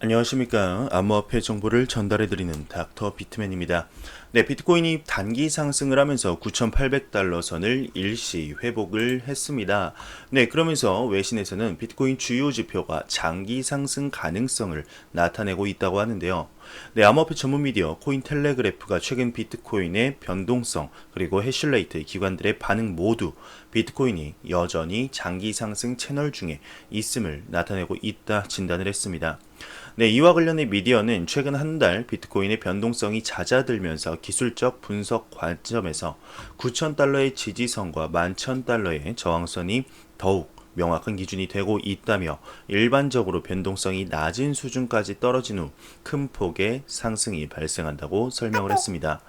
안녕하십니까. 암호화폐 정보를 전달해드리는 닥터 비트맨입니다. 네, 비트코인이 단기 상승을 하면서 9,800달러 선을 일시 회복을 했습니다. 네, 그러면서 외신에서는 비트코인 주요 지표가 장기 상승 가능성을 나타내고 있다고 하는데요. 네, 암호화폐 전문 미디어 코인텔레그래프가 최근 비트코인의 변동성 그리고 해시레이트 기관들의 반응 모두 비트코인이 여전히 장기 상승 채널 중에 있음을 나타내고 있다 진단을 했습니다. 네, 이와 관련해 미디어는 최근 한 달 비트코인의 변동성이 잦아들면서 기술적 분석 관점에서 9,000달러의 지지선과 11,000달러의 저항선이 더욱 명확한 기준이 되고 있다며 일반적으로 변동성이 낮은 수준까지 떨어진 후 큰 폭의 상승이 발생한다고 설명을 했습니다.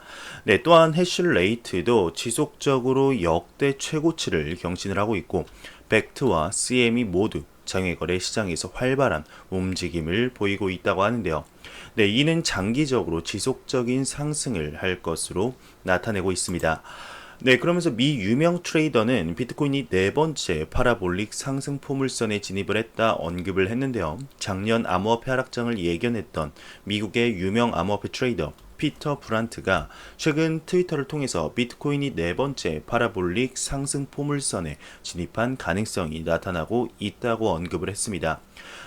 네, 또한 해시레이트도 지속적으로 역대 최고치를 경신을 하고 있고 벡트와 CM이 모두 장외거래 시장에서 활발한 움직임을 보이고 있다고 하는데요. 네, 이는 장기적으로 지속적인 상승을 할 것으로 나타내고 있습니다. 네, 그러면서 미 유명 트레이더는 비트코인이 네 번째 파라볼릭 상승 포물선에 진입을 했다 언급을 했는데요. 작년 암호화폐 하락장을 예견했던 미국의 유명 암호화폐 트레이더 피터 브란트가 최근 트위터를 통해서 비트코인이 네 번째 파라볼릭 상승 포물선에 진입한 가능성이 나타나고 있다고 언급을 했습니다.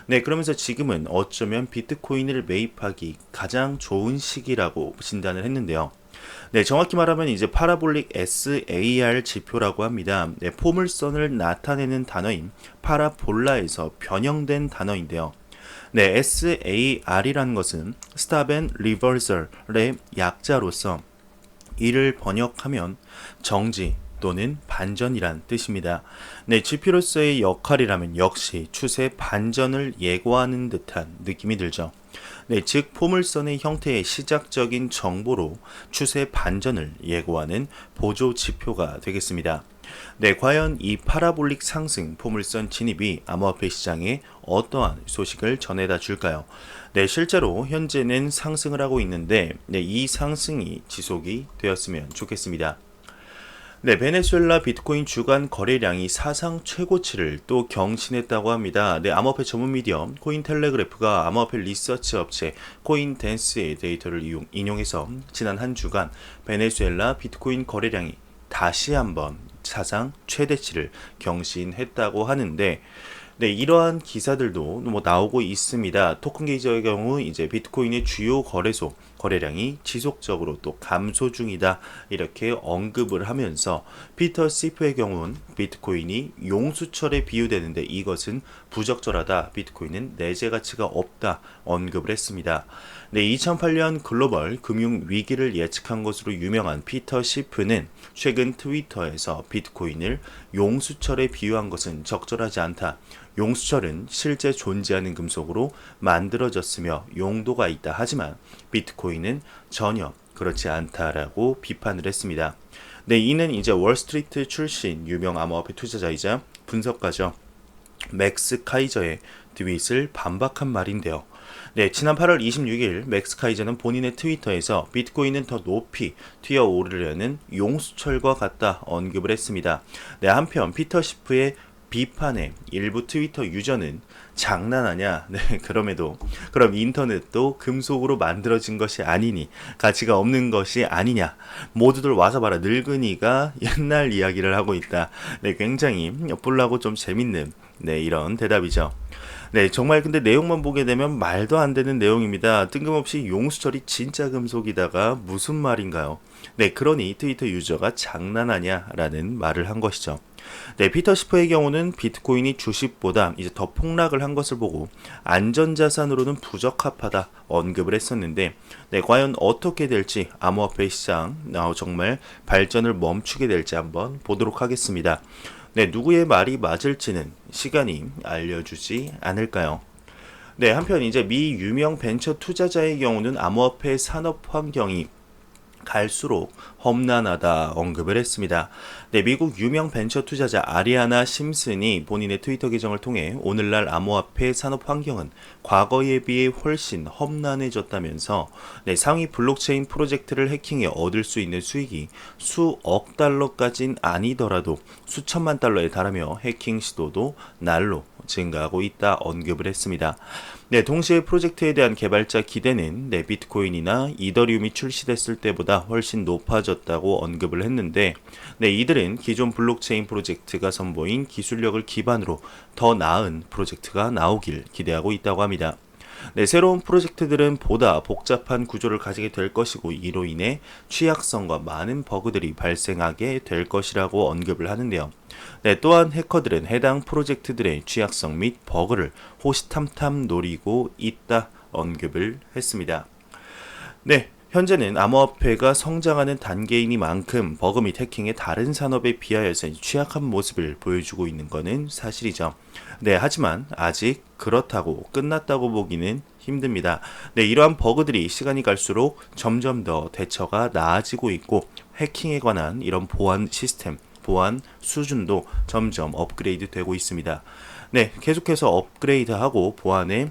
네, 그러면서 지금은 어쩌면 비트코인을 매입하기 가장 좋은 시기라고 진단을 했는데요. 네, 정확히 말하면 이제 파라볼릭 SAR 지표라고 합니다. 네, 포물선을 나타내는 단어인 파라볼라에서 변형된 단어인데요. 네, SAR이라는 것은 Stop and Reversal의 약자로서 이를 번역하면 정지 또는 반전이란 뜻입니다. 네, 지표로서의 역할이라면 역시 추세 반전을 예고하는 듯한 느낌이 들죠. 네, 즉 포물선의 형태의 시작적인 정보로 추세 반전을 예고하는 보조 지표가 되겠습니다. 네, 과연 이 파라볼릭 상승 포물선 진입이 암호화폐 시장에 어떠한 소식을 전해다 줄까요? 네, 실제로 현재는 상승을 하고 있는데 네, 이 상승이 지속이 되었으면 좋겠습니다. 네, 베네수엘라 비트코인 주간 거래량이 사상 최고치를 또 경신했다고 합니다. 네, 암호화폐 전문 미디어 코인텔레그래프가 암호화폐 리서치 업체 코인댄스의 데이터를 인용해서 지난 한 주간 베네수엘라 비트코인 거래량이 다시 한번 사상 최대치를 경신했다고 하는데 네, 이러한 기사들도 뭐 나오고 있습니다. 토큰게이저의 경우 이제 비트코인의 주요 거래소 거래량이 지속적으로 또 감소 중이다 이렇게 언급을 하면서 피터 시프의 경우는 비트코인이 용수철에 비유되는데 이것은 부적절하다. 비트코인은 내재 가치가 없다 언급을 했습니다. 네, 2008년 글로벌 금융 위기를 예측한 것으로 유명한 피터 시프는 최근 트위터에서 비트코인을 용수철에 비유한 것은 적절하지 않다. 용수철은 실제 존재하는 금속으로 만들어졌으며 용도가 있다. 하지만 비트코인은 전혀 그렇지 않다라고 비판을 했습니다. 네, 이는 이제 월스트리트 출신 유명 암호화폐 투자자이자 분석가죠. 맥스 카이저의 트윗을 반박한 말인데요. 네, 지난 8월 26일 맥스 카이저는 본인의 트위터에서 비트코인은 더 높이 튀어오르려는 용수철과 같다 언급을 했습니다. 네, 한편 피터 시프의 비판에 일부 트위터 유저는 장난하냐? 네, 그럼 인터넷도 금속으로 만들어진 것이 아니니 가치가 없는 것이 아니냐? 모두들 와서 봐라. 늙은이가 옛날 이야기를 하고 있다. 네, 굉장히 엿보려고 좀 재밌는 네, 이런 대답이죠. 네, 정말 근데 내용만 보게 되면 말도 안 되는 내용입니다. 뜬금없이 용수철이 진짜 금속이다가 무슨 말인가요? 네, 그러니 트위터 유저가 장난하냐라는 말을 한 것이죠. 네, 피터 시퍼의 경우는 비트코인이 주식보다 이제 더 폭락을 한 것을 보고 안전자산으로는 부적합하다 언급을 했었는데, 네, 과연 어떻게 될지 암호화폐 시장 정말 발전을 멈추게 될지 한번 보도록 하겠습니다. 네, 누구의 말이 맞을지는 시간이 알려주지 않을까요? 네, 한편 이제 미 유명 벤처 투자자의 경우는 암호화폐 산업 환경이 갈수록 험난하다 언급을 했습니다. 네, 미국 유명 벤처 투자자 아리아나 심슨이 본인의 트위터 계정을 통해 오늘날 암호화폐 산업 환경은 과거에 비해 훨씬 험난해졌다면서 네, 상위 블록체인 프로젝트를 해킹해 얻을 수 있는 수익이 수억 달러까진 아니더라도 수천만 달러에 달하며 해킹 시도도 날로 증가하고 있다 언급을 했습니다. 네, 동시에 프로젝트에 대한 개발자 기대는 비트코인이나 이더리움이 출시됐을 때보다 훨씬 높아졌다고 언급을 했는데, 이들은 기존 블록체인 프로젝트가 선보인 기술력을 기반으로 더 나은 프로젝트가 나오길 기대하고 있다고 합니다. 새로운 프로젝트들은 보다 복잡한 구조를 가지게 될 것이고, 이로 인해 취약성과 많은 버그들이 발생하게 될 것이라고 언급을 하는데요. 또한 해커들은 해당 프로젝트들의 취약성 및 버그를 호시탐탐 노리고 있다 언급을 했습니다. 현재는 암호화폐가 성장하는 단계이니만큼 버그 및 해킹의 다른 산업에 비하여서 취약한 모습을 보여주고 있는 것은 사실이죠. 하지만 아직 그렇다고 끝났다고 보기는 힘듭니다. 이러한 버그들이 시간이 갈수록 점점 더 대처가 나아지고 있고, 해킹에 관한 이런 보안 시스템, 보안 수준도 점점 업그레이드 되고 있습니다. 계속해서 업그레이드하고 보안에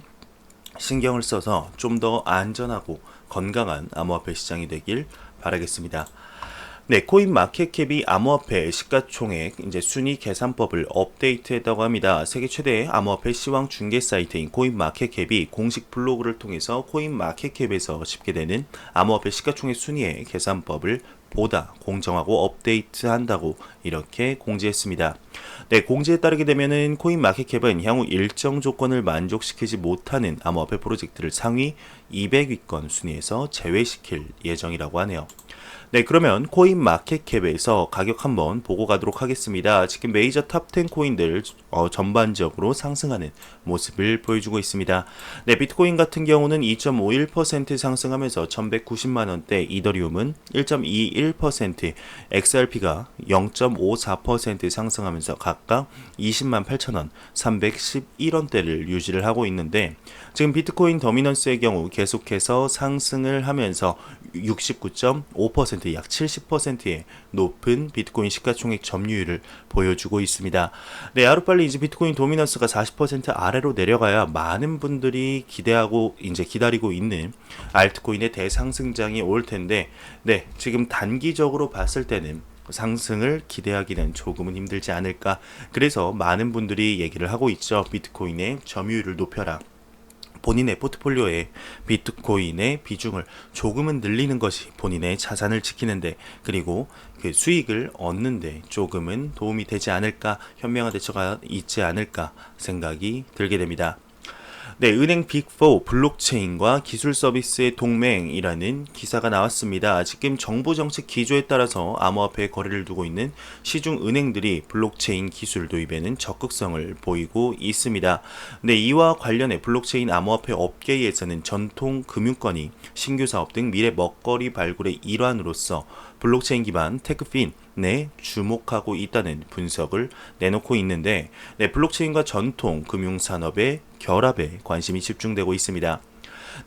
신경을 써서 좀 더 안전하고 건강한 암호화폐 시장이 되길 바라겠습니다. 코인 마켓캡이 암호화폐 시가총액 순위 계산법을 업데이트했다고 합니다. 세계 최대의 암호화폐 시황 중개 사이트인 코인 마켓캡이 공식 블로그를 통해서 코인 마켓캡에서 집계되는 암호화폐 시가총액 순위의 계산법을 보다 공정하고 업데이트한다고 이렇게 공지했습니다. 공지에 따르게 되면은 코인 마켓캡은 향후 일정 조건을 만족시키지 못하는 암호화폐 프로젝트를 상위 200위권 순위에서 제외시킬 예정이라고 하네요. 그러면 코인 마켓캡에서 가격 한번 보고 가도록 하겠습니다. 지금 메이저 탑10 코인들 전반적으로 상승하는 모습을 보여주고 있습니다. 비트코인 같은 경우는 2.51% 상승하면서 1190만원대, 이더리움은 1.21%, XRP가 0.54% 상승하면서 각각 20만 8천원, 311원대를 유지를 하고 있는데, 지금 비트코인 더미넌스의 경우 계속해서 상승을 하면서 69.5%, 약 70%의 높은 비트코인 시가총액 점유율을 보여주고 있습니다. 하루빨리 이제 비트코인 도미넌스가 40% 아래로 내려가야 많은 분들이 기다리고 있는 알트코인의 대상승장이 올 텐데, 지금 단기적으로 봤을 때는 상승을 기대하기는 조금은 힘들지 않을까. 그래서 많은 분들이 얘기를 하고 있죠. 비트코인의 점유율을 높여라. 본인의 포트폴리오에 비트코인의 비중을 조금은 늘리는 것이 본인의 자산을 지키는데, 그리고 그 수익을 얻는데 조금은 도움이 되지 않을까, 현명한 대처가 있지 않을까 생각이 들게 됩니다. 은행 빅4 블록체인과 기술 서비스의 동맹이라는 기사가 나왔습니다. 지금 정부 정책 기조에 따라서 암호화폐에 거래를 두고 있는 시중 은행들이 블록체인 기술 도입에는 적극성을 보이고 있습니다. 이와 관련해 블록체인 암호화폐 업계에서는 전통 금융권이 신규 사업 등 미래 먹거리 발굴의 일환으로서 블록체인 기반 테크핀에 주목하고 있다는 분석을 내놓고 있는데, 블록체인과 전통 금융산업의 결합에 관심이 집중되고 있습니다.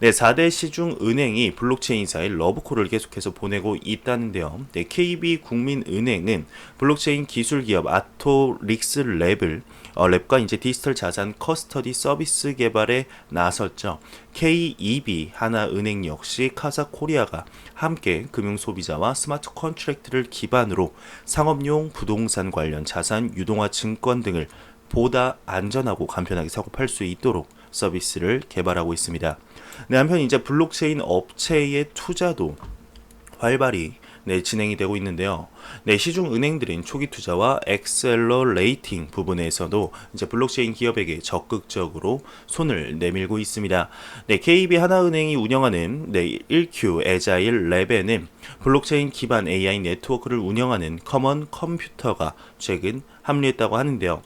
4대 시중 은행이 블록체인사의 러브콜을 계속해서 보내고 있다는데요. KB국민은행은 블록체인 기술 기업 아토릭스 랩과 이제 디지털 자산 커스터디 서비스 개발에 나섰죠. KEB 하나은행 역시 카사코리아가 함께 금융 소비자와 스마트 컨트랙트를 기반으로 상업용 부동산 관련 자산 유동화 증권 등을 보다 안전하고 간편하게 사고 팔 수 있도록 서비스를 개발하고 있습니다. 한편 이제 블록체인 업체의 투자도 활발히 진행이 되고 있는데요. 시중 은행들은 초기 투자와 엑셀러레이팅 부분에서도 이제 블록체인 기업에게 적극적으로 손을 내밀고 있습니다. KB 하나은행이 운영하는 1Q 에자일 랩에는 블록체인 기반 AI 네트워크를 운영하는 커먼 컴퓨터가 최근 합류했다고 하는데요.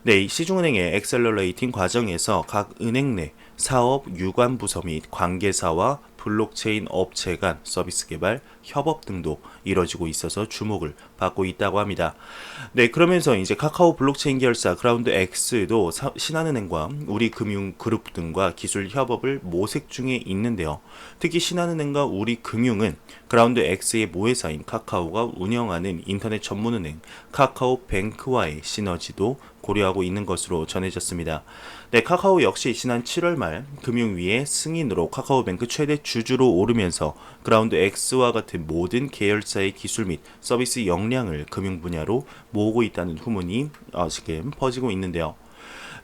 시중은행의 엑셀러레이팅 과정에서 각 은행 내 사업 유관 부서 및 관계사와 블록체인 업체 간 서비스 개발, 협업 등도 이뤄지고 있어서 주목을 받고 있다고 합니다. 그러면서 이제 카카오 블록체인 계열사 그라운드 X도 신한은행과 우리금융그룹 등과 기술 협업을 모색 중에 있는데요. 특히 신한은행과 우리금융은 그라운드 X의 모회사인 카카오가 운영하는 인터넷 전문은행 카카오뱅크와의 시너지도 고려하고 있는 것으로 전해졌습니다. 카카오 역시 지난 7월 말 금융위의 승인으로 카카오뱅크 최대 주주로 오르면서 그라운드 X와 같은 모든 계열사의 기술 및 서비스 역량을 금융 분야로 모으고 있다는 후문이 지금 퍼지고 있는데요.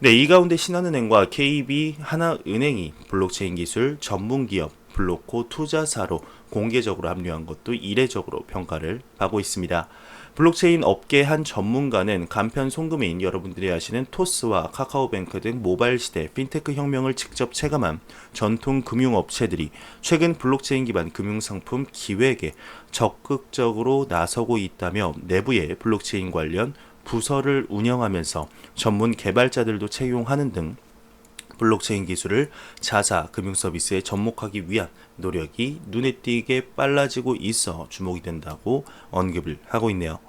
네, 이 가운데 신한은행과 KB 하나은행이 블록체인 기술 전문 기업 블록코 투자사로 공개적으로 합류한 것도 이례적으로 평가를 받고 있습니다. 블록체인 업계 한 전문가는 간편 송금인 여러분들이 아시는 토스와 카카오뱅크 등 모바일 시대 핀테크 혁명을 직접 체감한 전통 금융업체들이 최근 블록체인 기반 금융상품 기획에 적극적으로 나서고 있다며 내부에 블록체인 관련 부서를 운영하면서 전문 개발자들도 채용하는 등 블록체인 기술을 자사 금융 서비스에 접목하기 위한 노력이 눈에 띄게 빨라지고 있어 주목이 된다고 언급을 하고 있네요.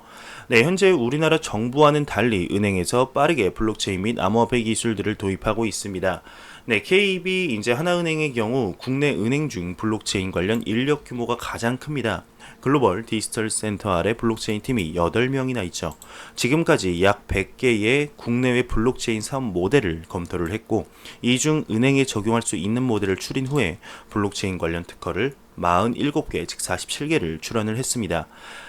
네, 현재 우리나라 정부와는 달리 은행에서 빠르게 블록체인 및 암호화폐 기술들을 도입하고 있습니다. 네, KB 이제 하나은행의 경우 국내 은행 중 블록체인 관련 인력 규모가 가장 큽니다. 글로벌 디지털 센터 아래 블록체인 팀이 8명이나 있죠. 지금까지 약 100개의 국내외 블록체인 사업 모델을 검토를 했고, 이 중 은행에 적용할 수 있는 모델을 추린 후에 블록체인 관련 특허를 47개, 즉 47개를 출원을 했습니다.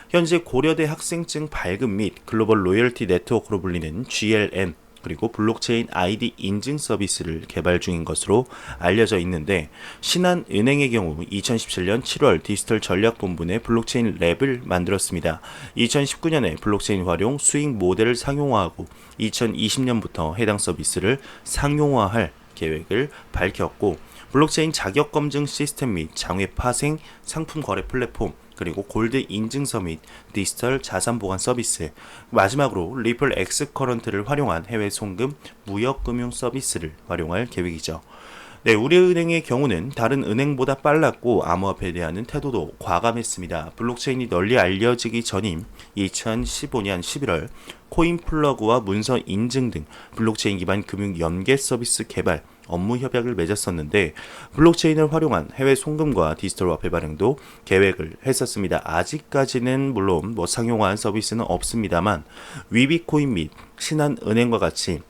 현재 고려대 학생증 발급 및 글로벌 로열티 네트워크로 불리는 GLM, 그리고 블록체인 아이디 인증 서비스를 개발 중인 것으로 알려져 있는데, 신한은행의 경우 2017년 7월 디지털 전략본부 내 블록체인 랩을 만들었습니다. 2019년에 블록체인 활용 수익 모델을 상용화하고 2020년부터 해당 서비스를 상용화할 계획을 밝혔고, 블록체인 자격 검증 시스템 및 장외 파생 상품 거래 플랫폼, 그리고 골드 인증서 및 디지털 자산 보관 서비스, 마지막으로 리플 X 커런트를 활용한 해외 송금 무역 금융 서비스를 활용할 계획이죠. 네, 우리은행의 경우는 다른 은행보다 빨랐고 암호화폐에 대한 태도도 과감했습니다. 블록체인이 널리 알려지기 전인 2015년 11월 코인 플러그와 문서 인증 등 블록체인 기반 금융 연계 서비스 개발 업무 협약을 맺었었는데, 블록체인을 활용한 해외 송금과 디지털 화폐 발행도 계획을 했었습니다. 아직까지는 물론 상용화한 서비스는 없습니다만, 위비코인 및 신한은행과 같이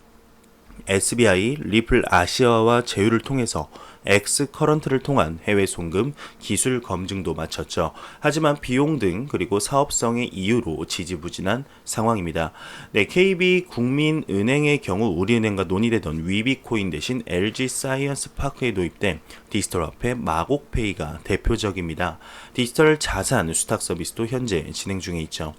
SBI, 리플 아시아와 제휴를 통해서 X 커런트를 통한 해외 송금 기술 검증도 마쳤죠. 하지만 비용 등 그리고 사업성의 이유로 지지부진한 상황입니다. 네, KB 국민은행의 경우 우리은행과 논의되던 위비코인 대신 LG 사이언스 파크에 도입된 디지털 화폐 마곡페이가 대표적입니다. 디지털 자산 수탁 서비스도 현재 진행 중에 있죠.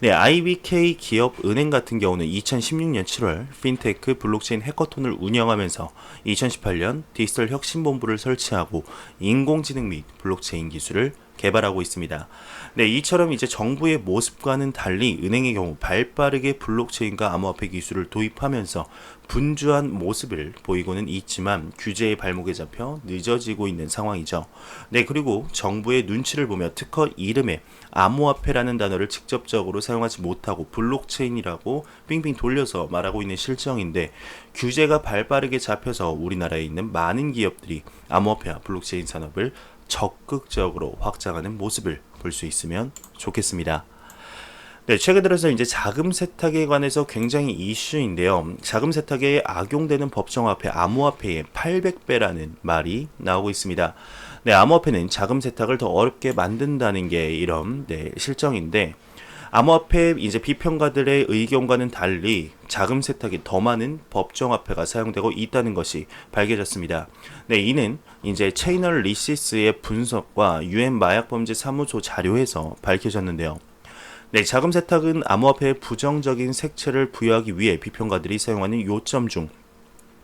네, IBK 기업은행 같은 경우는 2016년 7월 핀테크 블록체인 해커톤을 운영하면서 2018년 디지털 혁신본부를 설치하고 인공지능 및 블록체인 기술을 개발하고 있습니다. 네, 이처럼 이제 정부의 모습과는 달리 은행의 경우 발빠르게 블록체인과 암호화폐 기술을 도입하면서 분주한 모습을 보이고는 있지만 규제의 발목에 잡혀 늦어지고 있는 상황이죠. 네, 그리고 정부의 눈치를 보며 특허 이름에 암호화폐라는 단어를 직접적으로 사용하지 못하고 블록체인이라고 빙빙 돌려서 말하고 있는 실정인데, 규제가 발빠르게 잡혀서 우리나라에 있는 많은 기업들이 암호화폐와 블록체인 산업을 적극적으로 확장하는 모습을 볼 수 있으면 좋겠습니다. 네, 최근 들어서 이제 자금 세탁에 관해서 굉장히 이슈인데요. 자금 세탁에 악용되는 법정화폐 암호화폐의 800배라는 말이 나오고 있습니다. 네, 암호화폐는 자금 세탁을 더 어렵게 만든다는 게 이런 실정인데, 암호화폐 이제 비평가들의 의견과는 달리 자금 세탁이 더 많은 법정화폐가 사용되고 있다는 것이 밝혀졌습니다. 네, 이는 이제 체이널리시스의 분석과 UN 마약범죄 사무소 자료에서 밝혀졌는데요. 네, 자금 세탁은 암호화폐에 부정적인 색채를 부여하기 위해 비평가들이 사용하는 요점 중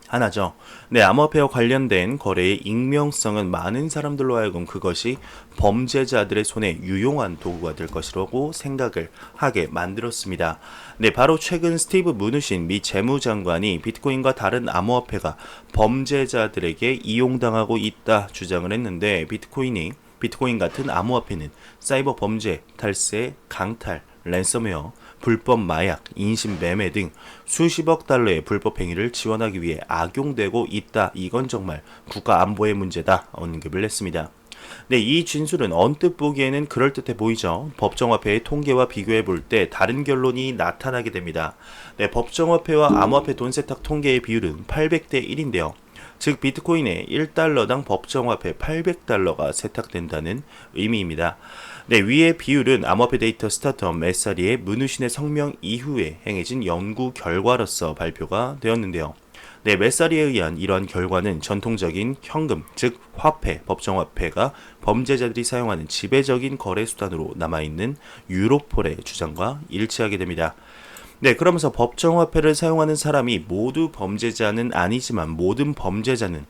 하나죠. 네, 암호화폐와 관련된 거래의 익명성은 많은 사람들로 하여금 그것이 범죄자들의 손에 유용한 도구가 될 것이라고 생각을 하게 만들었습니다. 네, 바로 최근 스티브 무누신 미 재무장관이 비트코인과 다른 암호화폐가 범죄자들에게 이용당하고 있다 주장을 했는데, 비트코인 같은 암호화폐는 사이버 범죄, 탈세, 강탈, 랜섬웨어, 불법 마약, 인신 매매 등 수십억 달러의 불법 행위를 지원하기 위해 악용되고 있다. 이건 정말 국가 안보의 문제다. 언급을 했습니다. 네, 이 진술은 언뜻 보기에는 그럴듯해 보이죠. 법정화폐의 통계와 비교해 볼 때 다른 결론이 나타나게 됩니다. 네, 법정화폐와 암호화폐 돈 세탁 통계의 비율은 800대 1인데요. 즉 비트코인의 1달러당 법정화폐 800달러가 세탁된다는 의미입니다. 네, 위의 비율은 암호화폐 데이터 스타트업 메사리의 문우신의 성명 이후에 행해진 연구 결과로서 발표가 되었는데요. 네, 메사리에 의한 이러한 결과는 전통적인 현금, 즉 화폐, 법정화폐가 범죄자들이 사용하는 지배적인 거래 수단으로 남아있는 유로폴의 주장과 일치하게 됩니다. 네, 그러면서 법정화폐를 사용하는 사람이 모두 범죄자는 아니지만 모든 범죄자는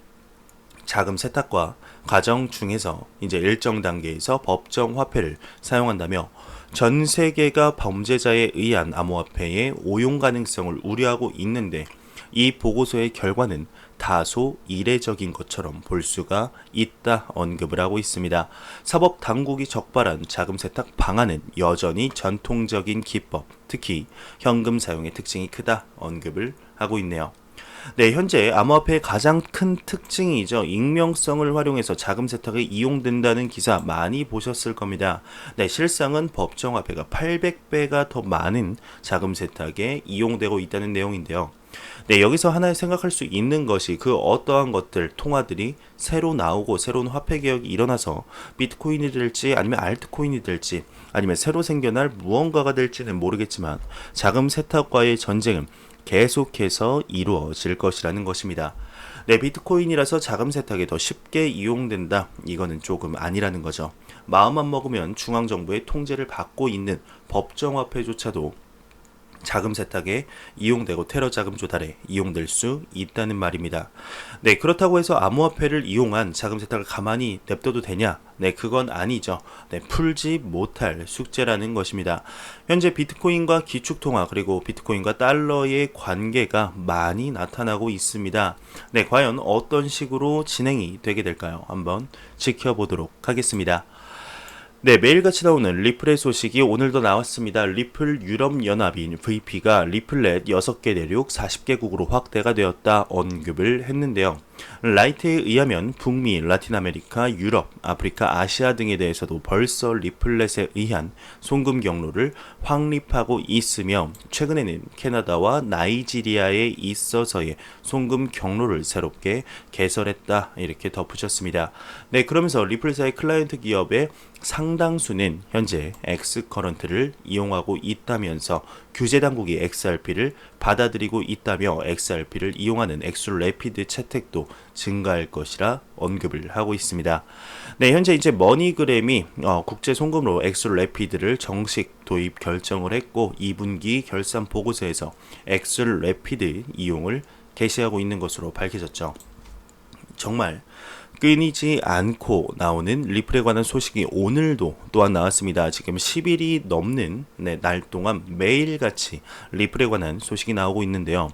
자금 세탁과 과정 중에서 이제 일정 단계에서 법정 화폐를 사용한다며 전 세계가 범죄자에 의한 암호화폐의 오용 가능성을 우려하고 있는데 이 보고서의 결과는 다소 이례적인 것처럼 볼 수가 있다 언급을 하고 있습니다. 사법 당국이 적발한 자금 세탁 방안은 여전히 전통적인 기법, 특히 현금 사용의 특징이 크다 언급을 하고 있네요. 네, 현재 암호화폐의 가장 큰 특징이죠. 익명성을 활용해서 자금 세탁에 이용된다는 기사 많이 보셨을 겁니다. 네, 실상은 법정화폐가 800배가 더 많은 자금 세탁에 이용되고 있다는 내용인데요. 네, 여기서 하나 생각할 수 있는 것이 그 어떠한 것들, 통화들이 새로 나오고 새로운 화폐 개혁이 일어나서 비트코인이 될지 아니면 알트코인이 될지 아니면 새로 생겨날 무언가가 될지는 모르겠지만 자금 세탁과의 전쟁은 계속해서 이루어질 것이라는 것입니다. 네, 비트코인이라서 자금 세탁에 더 쉽게 이용된다. 이거는 조금 아니라는 거죠. 마음만 먹으면 중앙정부의 통제를 받고 있는 법정화폐조차도 자금 세탁에 이용되고 테러 자금 조달에 이용될 수 있다는 말입니다. 네, 그렇다고 해서 암호화폐를 이용한 자금 세탁을 가만히 냅둬도 되냐? 네, 그건 아니죠. 네, 풀지 못할 숙제라는 것입니다. 현재 비트코인과 기축통화 그리고 비트코인과 달러의 관계가 많이 나타나고 있습니다. 네, 과연 어떤 식으로 진행이 되게 될까요? 한번 지켜보도록 하겠습니다. 네, 매일같이 나오는 리플의 소식이 오늘도 나왔습니다. 리플 유럽연합인 VP가 리플렛 6개 대륙 40개국으로 확대가 되었다 언급을 했는데요. 라이트에 의하면 북미, 라틴 아메리카, 유럽, 아프리카, 아시아 등에 대해서도 벌써 리플렛에 의한 송금 경로를 확립하고 있으며 최근에는 캐나다와 나이지리아에 있어서의 송금 경로를 새롭게 개설했다 이렇게 덧붙였습니다. 네, 그러면서 리플사의 클라이언트 기업의 상당수는 현재 엑스커런트를 이용하고 있다면서 규제 당국이 XRP를 받아들이고 있다며 XRP를 이용하는 엑스래피드 채택도 증가할 것이라 언급을 하고 있습니다. 네, 현재 이제 머니그램이 국제 송금으로 엑스래피드를 정식 도입 결정을 했고 2분기 결산 보고서에서 엑스래피드 이용을 개시하고 있는 것으로 밝혀졌죠. 정말 끊이지 않고 나오는 리플에 관한 소식이 오늘도 또한 나왔습니다. 지금 10일이 넘는 날 동안 매일같이 리플에 관한 소식이 나오고 있는데요.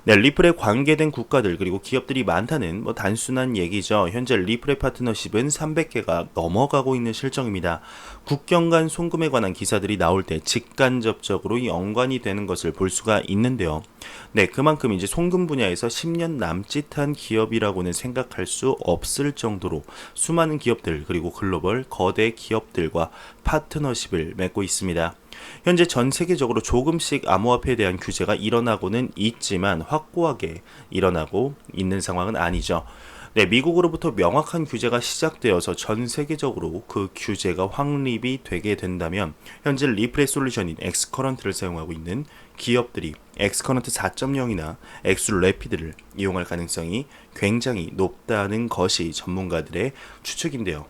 네, 리플에 관계된 국가들 그리고 기업들이 많다는 단순한 얘기죠. 현재 리플의 파트너십은 300개가 넘어가고 있는 실정입니다. 국경 간 송금에 관한 기사들이 나올 때 직간접적으로 연관이 되는 것을 볼 수가 있는데요. 네, 그만큼 이제 송금 분야에서 10년 남짓한 기업이라고는 생각할 수 없을 정도로 수많은 기업들 그리고 글로벌 거대 기업들과 파트너십을 맺고 있습니다. 현재 전 세계적으로 조금씩 암호화폐에 대한 규제가 일어나고는 있지만 확고하게 일어나고 있는 상황은 아니죠. 네, 미국으로부터 명확한 규제가 시작되어서 전 세계적으로 그 규제가 확립이 되게 된다면 현재 리플의 솔루션인 엑스커런트를 사용하고 있는 기업들이 엑스커런트 4.0이나 엑스래피드를 이용할 가능성이 굉장히 높다는 것이 전문가들의 추측인데요.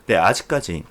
네, 아직까지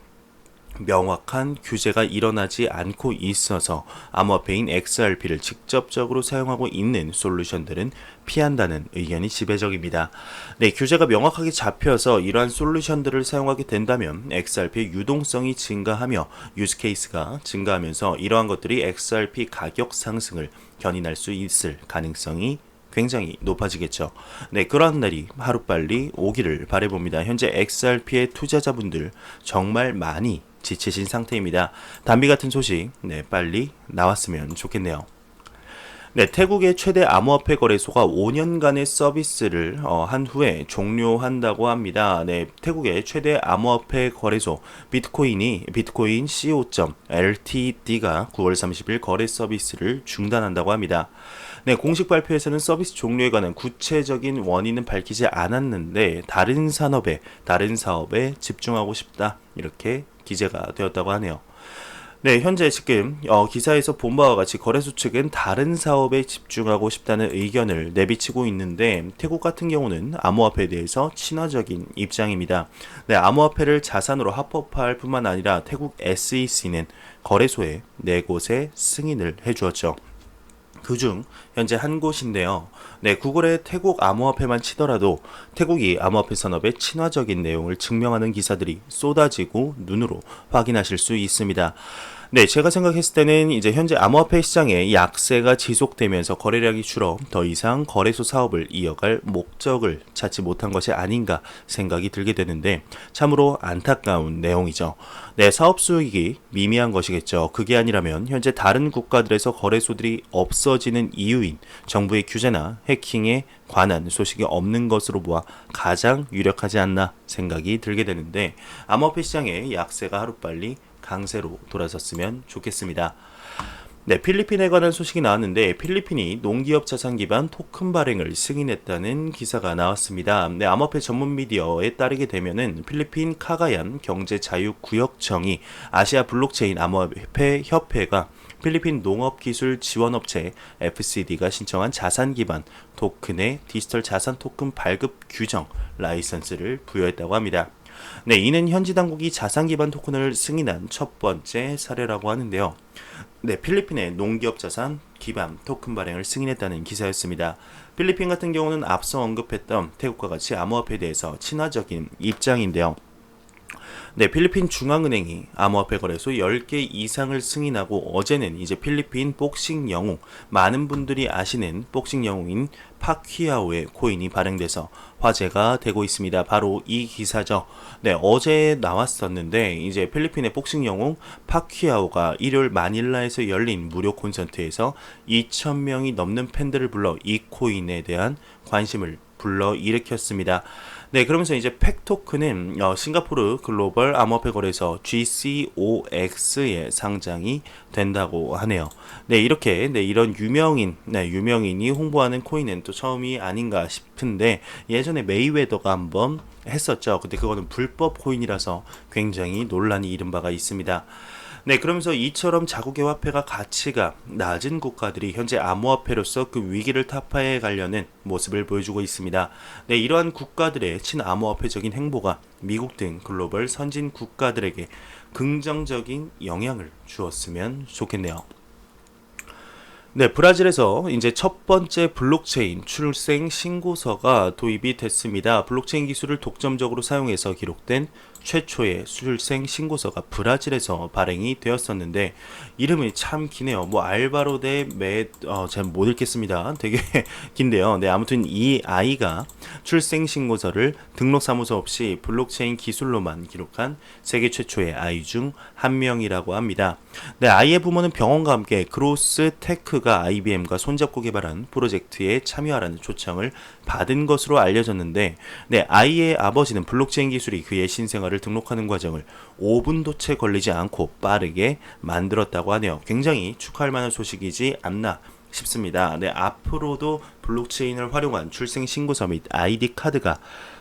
명확한 규제가 일어나지 않고 있어서 암호화폐인 XRP를 직접적으로 사용하고 있는 솔루션들은 피한다는 의견이 지배적입니다. 네, 규제가 명확하게 잡혀서 이러한 솔루션들을 사용하게 된다면 XRP의 유동성이 증가하며 유즈케이스가 증가하면서 이러한 것들이 XRP 가격 상승을 견인할 수 있을 가능성이 굉장히 높아지겠죠. 네, 그러한 날이 하루빨리 오기를 바라봅니다. 현재 XRP의 투자자분들 정말 많이 지치신 상태입니다. 담비 같은 소식 빨리 나왔으면 좋겠네요. 네, 태국의 최대 암호화폐 거래소가 5년간의 서비스를 한 후에 종료한다고 합니다. 네, 태국의 최대 암호화폐 거래소 비트코인 co.ltd가 9월 30일 거래 서비스를 중단한다고 합니다. 네, 공식 발표에서는 서비스 종료에 관한 구체적인 원인은 밝히지 않았는데 다른 사업에 집중하고 싶다 이렇게 기재가 되었다고 하네요. 네, 현재 지금 기사에서 본 바와 같이 거래소 측은 다른 사업에 집중하고 싶다는 의견을 내비치고 있는데 태국 같은 경우는 암호화폐에 대해서 친화적인 입장입니다. 네, 암호화폐를 자산으로 합법화할 뿐만 아니라 태국 SEC는 거래소에 4곳의 승인을 해주었죠. 그중 현재 한 곳인데요. 네, 구글에 태국 암호화폐만 치더라도 태국이 암호화폐 산업의 친화적인 내용을 증명하는 기사들이 쏟아지고 눈으로 확인하실 수 있습니다. 네, 제가 생각했을 때는 이제 현재 암호화폐 시장에 약세가 지속되면서 거래량이 줄어 더 이상 거래소 사업을 이어갈 목적을 찾지 못한 것이 아닌가 생각이 들게 되는데 참으로 안타까운 내용이죠. 네, 사업 수익이 미미한 것이겠죠. 그게 아니라면 현재 다른 국가들에서 거래소들이 없어지는 이유인 정부의 규제나 해킹에 관한 소식이 없는 것으로 보아 가장 유력하지 않나 생각이 들게 되는데 암호화폐 시장의 약세가 하루빨리 강세로 돌아섰으면 좋겠습니다. 네, 필리핀에 관한 소식이 나왔는데 필리핀이 농기업 자산 기반 토큰 발행을 승인했다는 기사가 나왔습니다. 네, 암호화폐 전문 미디어에 따르게 되면은 필리핀 카가얀 경제자유구역청이 아시아 블록체인 암호화폐 협회가 필리핀 농업기술 지원업체 FCD가 신청한 자산 기반 토큰의 디지털 자산 토큰 발급 규정 라이선스를 부여했다고 합니다. 네, 이는 현지 당국이 자산 기반 토큰을 승인한 첫 번째 사례라고 하는데요. 네, 필리핀의 농기업 자산 기반 토큰 발행을 승인했다는 기사였습니다. 필리핀 같은 경우는 앞서 언급했던 태국과 같이 암호화폐에 대해서 친화적인 입장인데요. 네, 필리핀 중앙은행이 암호화폐 거래소 10개 이상을 승인하고 어제는 이제 필리핀 복싱 영웅, 많은 분들이 아시는 복싱 영웅인 파퀴아오의 코인이 발행돼서 화제가 되고 있습니다. 바로 이 기사죠. 네, 어제 나왔었는데 이제 필리핀의 복싱 영웅 파퀴아오가 일요일 마닐라에서 열린 무료 콘서트에서 2,000명이 넘는 팬들을 불러 이 코인에 대한 관심을 불러 일으켰습니다. 네, 그러면서 이제 팩 토큰은 싱가포르 글로벌 암호화폐 거래소 GCOX에 상장이 된다고 하네요. 네, 이렇게 이런 유명인이 홍보하는 코인은 또 처음이 아닌가 싶은데 예전에 메이웨더가 한번 했었죠. 근데 그거는 불법 코인이라서 굉장히 논란이 일은 바가 있습니다. 네, 그러면서 이처럼 자국의 화폐가 가치가 낮은 국가들이 현재 암호화폐로서 그 위기를 타파해 가려는 모습을 보여주고 있습니다. 네, 이러한 국가들의 친암호화폐적인 행보가 미국 등 글로벌 선진 국가들에게 긍정적인 영향을 주었으면 좋겠네요. 네, 브라질에서 이제 첫 번째 블록체인 출생 신고서가 도입이 됐습니다. 블록체인 기술을 독점적으로 사용해서 기록된 최초의 출생 신고서가 브라질에서 발행이 되었었는데 이름이 참 기네요. 뭐 알바로 잘 못 읽겠습니다. 되게 긴데요. 네, 아무튼 이 아이가 출생 신고서를 등록 사무소 없이 블록체인 기술로만 기록한 세계 최초의 아이 중 한 명이라고 합니다. 네, 아이의 부모는 병원과 함께 그로스 테크가 IBM과 손잡고 개발한 프로젝트에 참여하라는 초청을 받은 것으로 알려졌는데, 네, 아이의 아버지는 블록체인 기술이 그의 신생아를 등록하는 과정을 5분도 채 걸리지 않고 빠르게 만들었다고 하네요. 굉장히 축하할 만한 소식이지 않나 싶습니다. 네, 앞으로도 블록체인을 활용한 출생 신고서 및 아이디 카드가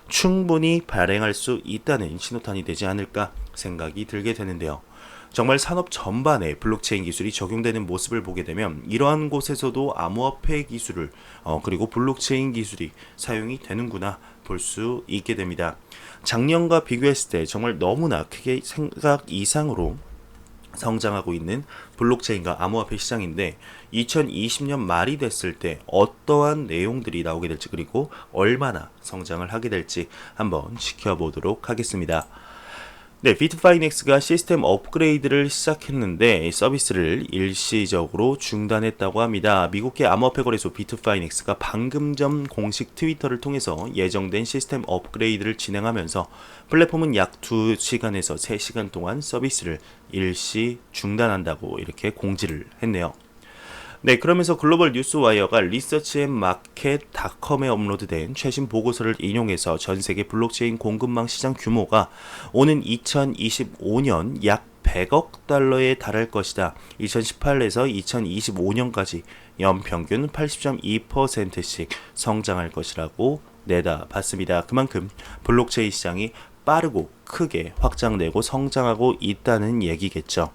충분히 발행할 수 있다는 신호탄이 되지 않을까 생각이 들게 되는데요. 정말 산업 전반에 블록체인 기술이 적용되는 모습을 보게 되면 이러한 곳에서도 암호화폐 기술을 그리고 블록체인 기술이 사용이 되는구나 볼 수 있게 됩니다. 작년과 비교했을 때 정말 너무나 크게 생각 이상으로 성장하고 있는 블록체인과 암호화폐 시장인데 2020년 말이 됐을 때 어떠한 내용들이 나오게 될지 그리고 얼마나 성장을 하게 될지 한번 지켜보도록 하겠습니다. 네, 비트파이넥스가 시스템 업그레이드를 시작했는데 서비스를 일시적으로 중단했다고 합니다. 미국계 암호화폐 거래소 비트파이넥스가 방금 전 공식 트위터를 통해서 예정된 시스템 업그레이드를 진행하면서 플랫폼은 약 2시간에서 3시간 동안 서비스를 일시 중단한다고 이렇게 공지를 했네요. 네, 그러면서 글로벌 뉴스와이어가 researchandmarket.com에 업로드된 최신 보고서를 인용해서 전 세계 블록체인 공급망 시장 규모가 오는 2025년 약 100억 달러에 달할 것이다. 2018에서 2025년까지 연평균 80.2%씩 성장할 것이라고 내다봤습니다. 그만큼 블록체인 시장이 빠르고 크게 확장되고 성장하고 있다는 얘기겠죠.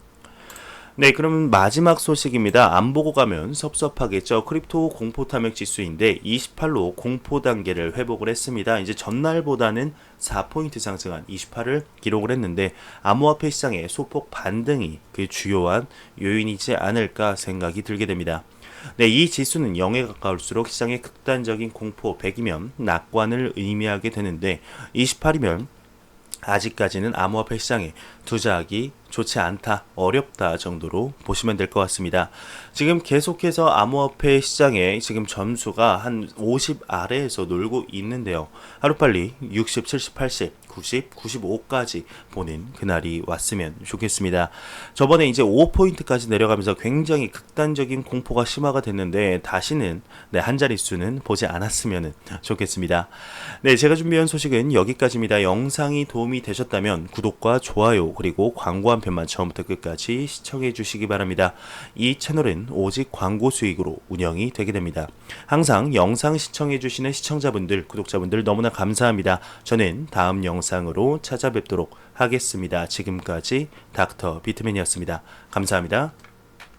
네, 그럼 마지막 소식입니다. 안 보고 가면 섭섭하겠죠. 크립토 공포 탐욕 지수인데 28로 공포 단계를 회복을 했습니다. 이제 전날보다는 4포인트 상승한 28을 기록을 했는데 암호화폐 시장의 소폭 반등이 그 주요한 요인이지 않을까 생각이 들게 됩니다. 네, 이 지수는 0에 가까울수록 시장의 극단적인 공포 100이면 낙관을 의미하게 되는데 28이면 아직까지는 암호화폐 시장에 투자하기 좋지 않다, 어렵다 정도로 보시면 될 것 같습니다. 지금 계속해서 암호화폐 시장에 지금 점수가 한 50 아래에서 놀고 있는데요. 하루빨리 60, 70, 80, 90, 95까지 보는 그날이 왔으면 좋겠습니다. 저번에 이제 5포인트까지 내려가면서 굉장히 극단적인 공포가 심화가 됐는데 다시는 한 자릿수는 보지 않았으면 좋겠습니다. 네, 제가 준비한 소식은 여기까지입니다. 영상이 도움이 되셨다면 구독과 좋아요 그리고 광고 한 편만 처음부터 끝까지 시청해 주시기 바랍니다. 이 채널은 오직 광고 수익으로 운영이 되게 됩니다. 항상 영상 시청해 주시는 시청자분들, 구독자분들 너무나 감사합니다. 저는 다음 영상으로 찾아뵙도록 하겠습니다. 지금까지 닥터 비트맨이었습니다. 감사합니다.